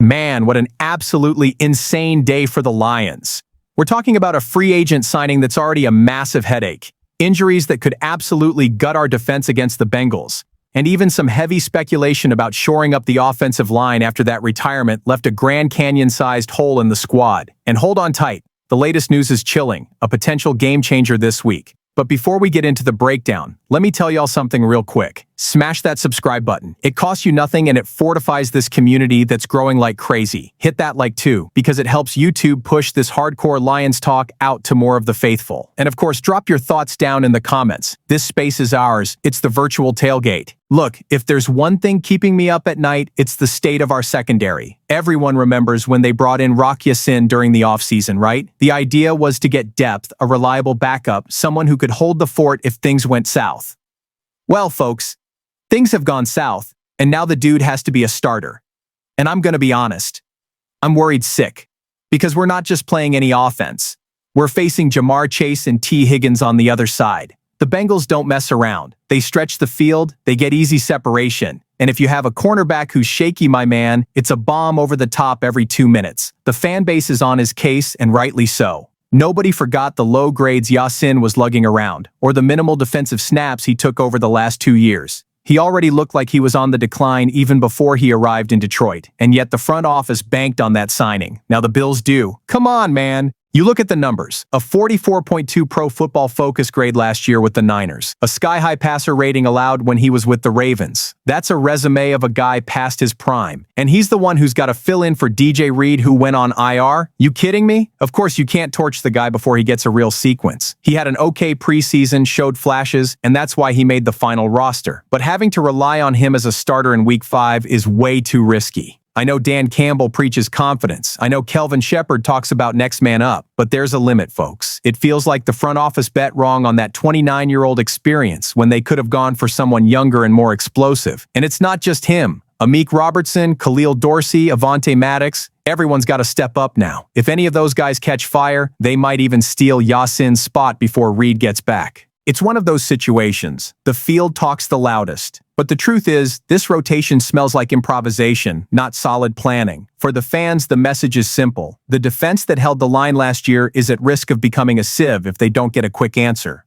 Man, what an absolutely insane day for the Lions. We're talking about a free agent signing that's already a massive headache, injuries that could absolutely gut our defense against the Bengals, and even some heavy speculation about shoring up the offensive line after that retirement left a Grand Canyon-sized hole in the squad. And hold on tight, the latest news is chilling, a potential game-changer this week. But before we get into the breakdown, let me tell y'all something real quick. Smash that subscribe button. It costs you nothing and it fortifies this community that's growing like crazy. Hit that like too, because it helps YouTube push this hardcore Lions talk out to more of the faithful. And of course, drop your thoughts down in the comments. This space is ours. It's the virtual tailgate. Look, if there's one thing keeping me up at night, it's the state of our secondary. Everyone remembers when they brought in Rock Ya-Sin during the offseason, right? The idea was to get depth, a reliable backup, someone who could hold the fort if things went south. Well, folks, things have gone south, and now the dude has to be a starter. And I'm gonna be honest, I'm worried sick. Because we're not just playing any offense. We're facing Jamar Chase and T. Higgins on the other side. The Bengals don't mess around. They stretch the field, they get easy separation. And if you have a cornerback who's shaky, my man, it's a bomb over the top every 2 minutes. The fan base is on his case, and rightly so. Nobody forgot the low grades Ya-Sin was lugging around, or the minimal defensive snaps he took over the last 2 years. He already looked like he was on the decline even before he arrived in Detroit, and yet the front office banked on that signing. Now the Bills do. Come on, man. You look at the numbers, a 44.2 Pro Football Focus grade last year with the Niners, a sky-high passer rating allowed when he was with the Ravens. That's a resume of a guy past his prime. And he's the one who's got to fill in for DJ Reed who went on IR? You kidding me? Of course you can't torch the guy before he gets a real sequence. He had an okay preseason, showed flashes, and that's why he made the final roster. But having to rely on him as a starter in Week 5 is way too risky. I know Dan Campbell preaches confidence. I know Kelvin Shepard talks about next man up. But there's a limit, folks. It feels like the front office bet wrong on that 29-year-old experience when they could have gone for someone younger and more explosive. And it's not just him. Amik Robertson, Khalil Dorsey, Avonte Maddox, everyone's got to step up now. If any of those guys catch fire, they might even steal Ya-Sin's spot before Reed gets back. It's one of those situations. The field talks the loudest. But the truth is, this rotation smells like improvisation, not solid planning. For the fans, the message is simple. The defense that held the line last year is at risk of becoming a sieve if they don't get a quick answer.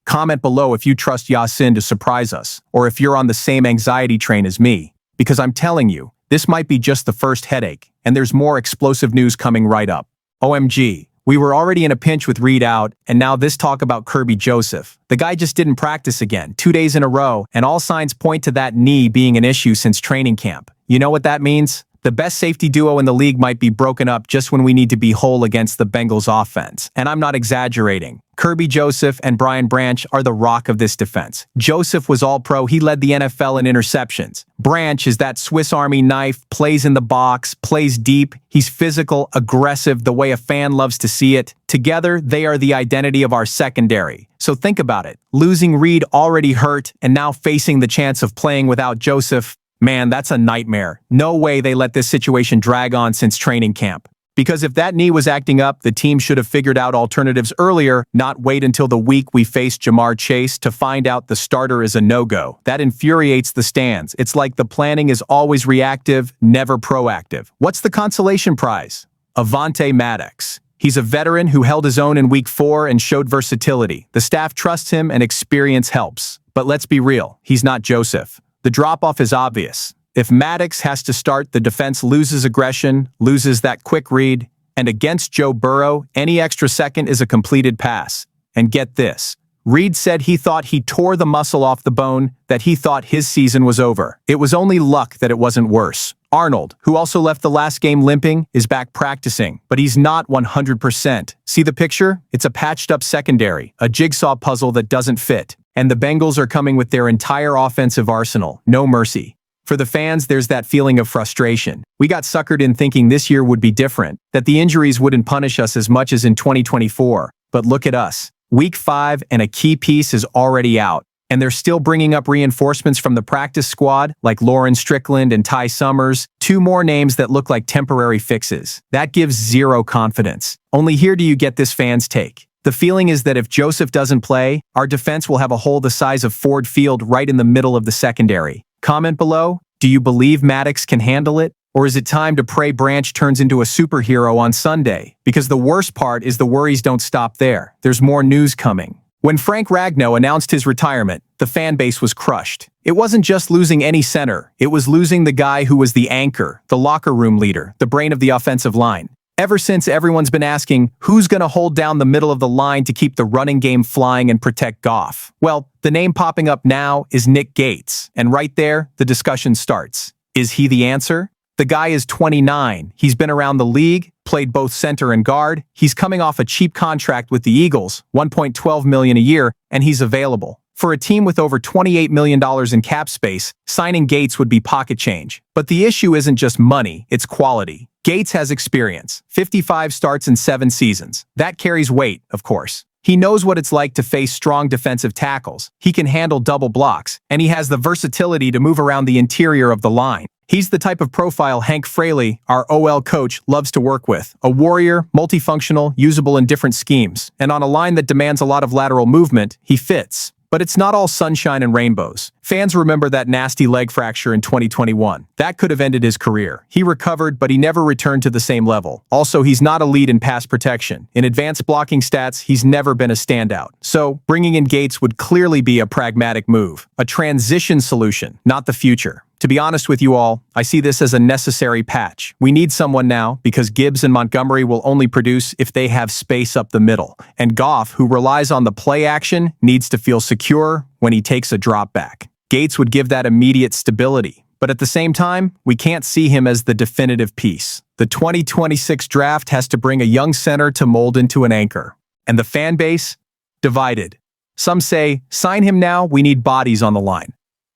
Comment below if you trust Ya-Sin to surprise us, or if you're on the same anxiety train as me. Because I'm telling you, this might be just the first headache, and there's more explosive news coming right up. OMG. We were already in a pinch with Reed out, and now this talk about Kirby Joseph. The guy just didn't practice again, 2 days in a row, and all signs point to that knee being an issue since training camp. You know what that means? The best safety duo in the league might be broken up just when we need to be whole against the Bengals offense. And I'm not exaggerating. Kirby Joseph and Brian Branch are the rock of this defense. Joseph was all-pro, he led the NFL in interceptions. Branch is that Swiss Army knife, plays in the box, plays deep. He's physical, aggressive, the way a fan loves to see it. Together, they are the identity of our secondary. So think about it. Losing Reed already hurt, and now facing the chance of playing without Joseph. Man, that's a nightmare. No way they let this situation drag on since training camp. Because if that knee was acting up, the team should have figured out alternatives earlier, not wait until the week we face Jamar Chase to find out the starter is a no-go. That infuriates the stands. It's like the planning is always reactive, never proactive. What's the consolation prize? Avonte Maddox. He's a veteran who held his own in Week 4 and showed versatility. The staff trusts him and experience helps. But let's be real, he's not Joseph. The drop-off is obvious. If Maddox has to start, the defense loses aggression, loses that quick read, and against Joe Burrow, any extra second is a completed pass. And get this. Reed said he thought he tore the muscle off the bone, that he thought his season was over. It was only luck that it wasn't worse. Arnold, who also left the last game limping, is back practicing, but he's not 100%. See the picture? It's a patched-up secondary, a jigsaw puzzle that doesn't fit. And the Bengals are coming with their entire offensive arsenal, no mercy. For the fans, there's that feeling of frustration. We got suckered in thinking this year would be different, that the injuries wouldn't punish us as much as in 2024. But look at us. Week 5 and a key piece is already out. And they're still bringing up reinforcements from the practice squad, like Lauren Strickland and Ty Summers, 2 more names that look like temporary fixes. That gives zero confidence. Only here do you get this fan's take. The feeling is that if Joseph doesn't play, our defense will have a hole the size of Ford Field right in the middle of the secondary. Comment below, do you believe Maddox can handle it? Or is it time to pray Branch turns into a superhero on Sunday? Because the worst part is the worries don't stop there. There's more news coming. When Frank Ragnow announced his retirement, the fan base was crushed. It wasn't just losing any center, it was losing the guy who was the anchor, the locker room leader, the brain of the offensive line. Ever since, everyone's been asking, who's going to hold down the middle of the line to keep the running game flying and protect Goff? Well, the name popping up now is Nick Gates, and right there, the discussion starts. Is he the answer? The guy is 29, he's been around the league, played both center and guard, he's coming off a cheap contract with the Eagles, $1.12 million a year, and he's available. For a team with over $28 million in cap space, signing Gates would be pocket change. But the issue isn't just money, it's quality. Gates has experience, 55 starts in 7 seasons. That carries weight, of course. He knows what it's like to face strong defensive tackles, he can handle double blocks, and he has the versatility to move around the interior of the line. He's the type of profile Hank Fraley, our OL coach, loves to work with. A warrior, multifunctional, usable in different schemes. And on a line that demands a lot of lateral movement, he fits. But it's not all sunshine and rainbows. Fans remember that nasty leg fracture in 2021. That could have ended his career. He recovered, but he never returned to the same level. Also, he's not elite in pass protection. In advanced blocking stats, he's never been a standout. So, bringing in Gates would clearly be a pragmatic move. A transition solution, not the future. To be honest with you all, I see this as a necessary patch. We need someone now because Gibbs and Montgomery will only produce if they have space up the middle. And Goff, who relies on the play action, needs to feel secure when he takes a drop back. Gates would give that immediate stability. But at the same time, we can't see him as the definitive piece. The 2026 draft has to bring a young center to mold into an anchor. And the fan base? Divided. Some say, sign him now, we need bodies on the line.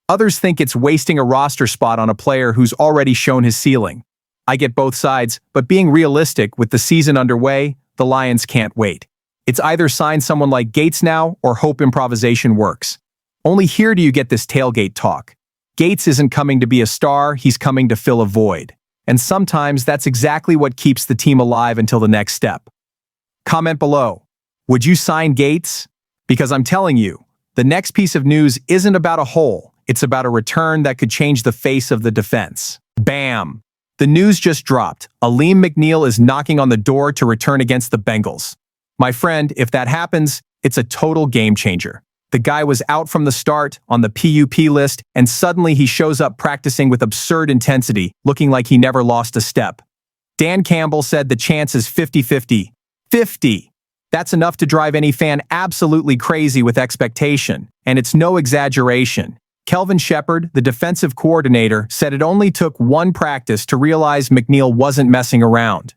Others think it's wasting a roster spot on a player who's already shown his ceiling. I get both sides, but being realistic with the season underway, the Lions can't wait. It's either sign someone like Gates now or hope improvisation works. Only here do you get this tailgate talk. Gates isn't coming to be a star, he's coming to fill a void. And sometimes that's exactly what keeps the team alive until the next step. Comment below. Would you sign Gates? Because I'm telling you, the next piece of news isn't about a hole. It's about a return that could change the face of the defense. Bam! The news just dropped. McNeel is knocking on the door to return against the Bengals. My friend, if that happens, it's a total game changer. The guy was out from the start on the PUP list, and suddenly he shows up practicing with absurd intensity, looking like he never lost a step. Dan Campbell said the chance is 50-50. 50! That's enough to drive any fan absolutely crazy with expectation, and it's no exaggeration. Kelvin Shepard, the defensive coordinator, said it only took one practice to realize McNeel wasn't messing around.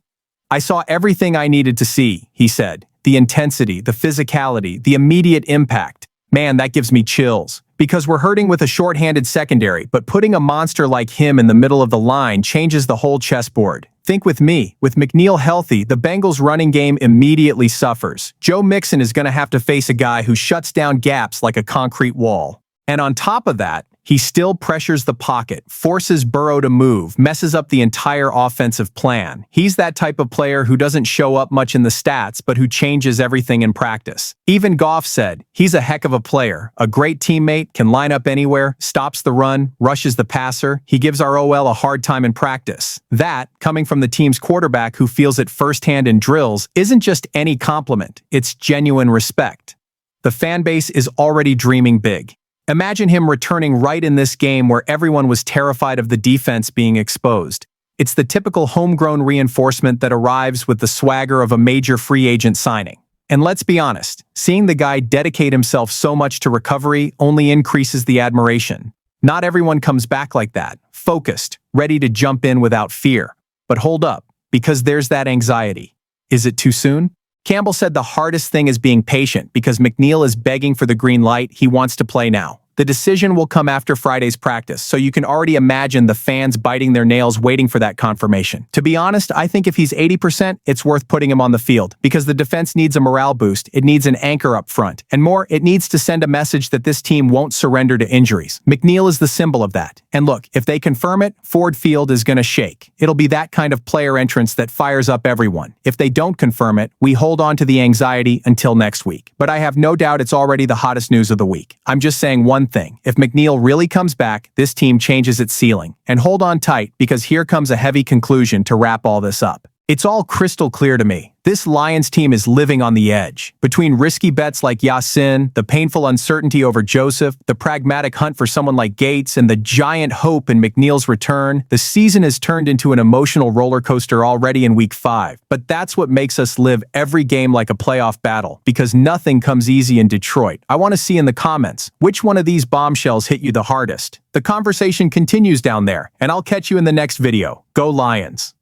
I saw everything I needed to see, he said. The intensity, the physicality, the immediate impact. Man, that gives me chills. Because we're hurting with a short-handed secondary, but putting a monster like him in the middle of the line changes the whole chessboard. Think with me, with McNeel healthy, the Bengals' running game immediately suffers. Joe Mixon is going to have to face a guy who shuts down gaps like a concrete wall. And on top of that, he still pressures the pocket, forces Burrow to move, messes up the entire offensive plan. He's that type of player who doesn't show up much in the stats, but who changes everything in practice. Even Goff said, he's a heck of a player, a great teammate, can line up anywhere, stops the run, rushes the passer. He gives our OL a hard time in practice. That, coming from the team's quarterback who feels it firsthand in drills, isn't just any compliment, it's genuine respect. The fan base is already dreaming big. Imagine him returning right in this game where everyone was terrified of the defense being exposed. It's the typical homegrown reinforcement that arrives with the swagger of a major free agent signing. And let's be honest, seeing the guy dedicate himself so much to recovery only increases the admiration. Not everyone comes back like that, focused, ready to jump in without fear. But hold up, because there's that anxiety. Is it too soon? Campbell said the hardest thing is being patient because McNeel is begging for the green light, he wants to play now. The decision will come after Friday's practice, so you can already imagine the fans biting their nails waiting for that confirmation. To be honest, I think if he's 80%, it's worth putting him on the field, because the defense needs a morale boost, it needs an anchor up front, and more, it needs to send a message that this team won't surrender to injuries. McNeel is the symbol of that. And look, if they confirm it, Ford Field is gonna shake. It'll be that kind of player entrance that fires up everyone. If they don't confirm it, we hold on to the anxiety until next week. But I have no doubt it's already the hottest news of the week. I'm just saying one thing. If McNeel really comes back, this team changes its ceiling. And hold on tight, because here comes a heavy conclusion to wrap all this up. It's all crystal clear to me. This Lions team is living on the edge. Between risky bets like Yasin, the painful uncertainty over Joseph, the pragmatic hunt for someone like Gates, and the giant hope in McNeel's return, the season has turned into an emotional roller coaster already in Week 5. But that's what makes us live every game like a playoff battle, because nothing comes easy in Detroit. I want to see in the comments, which one of these bombshells hit you the hardest? The conversation continues down there, and I'll catch you in the next video. Go Lions!